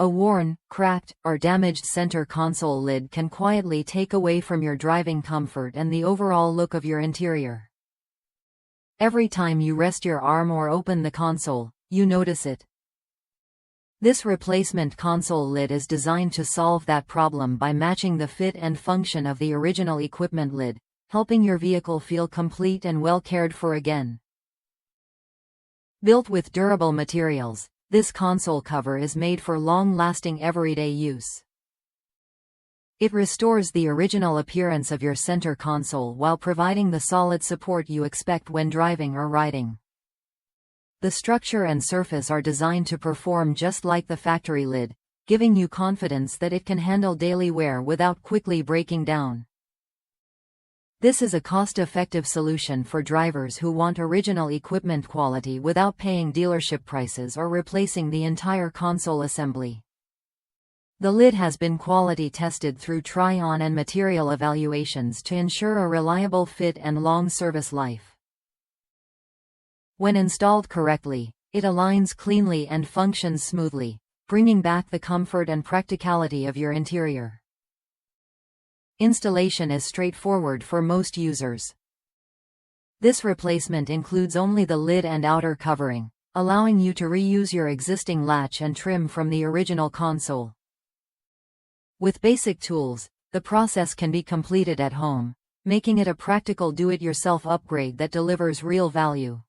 A worn, cracked, or damaged center console lid can quietly take away from your driving comfort and the overall look of your interior. Every time you rest your arm or open the console, you notice it. This replacement console lid is designed to solve that problem by matching the fit and function of the original equipment lid, helping your vehicle feel complete and well cared for again. Built with durable materials, this console cover is made for long-lasting everyday use. It restores the original appearance of your center console while providing the solid support you expect when driving or riding. The structure and surface are designed to perform just like the factory lid, giving you confidence that it can handle daily wear without quickly breaking down. This is a cost-effective solution for drivers who want original equipment quality without paying dealership prices or replacing the entire console assembly. The lid has been quality tested through try-on and material evaluations to ensure a reliable fit and long service life. When installed correctly, it aligns cleanly and functions smoothly, bringing back the comfort and practicality of your interior. Installation is straightforward for most users. This replacement includes only the lid and outer covering, allowing you to reuse your existing latch and trim from the original console. With basic tools, the process can be completed at home, making it a practical do-it-yourself upgrade that delivers real value.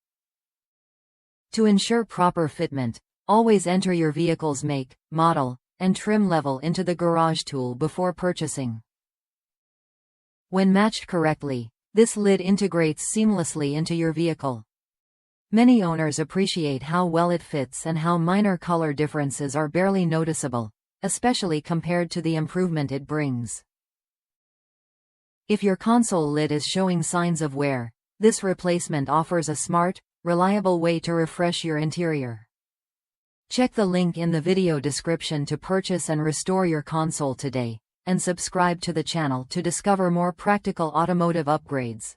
To ensure proper fitment, always enter your vehicle's make, model, and trim level into the garage tool before purchasing. When matched correctly, this lid integrates seamlessly into your vehicle. Many owners appreciate how well it fits and how minor color differences are barely noticeable, especially compared to the improvement it brings. If your console lid is showing signs of wear, this replacement offers a smart, reliable way to refresh your interior. Check the link in the video description to purchase and restore your console today, and subscribe to the channel to discover more practical automotive upgrades.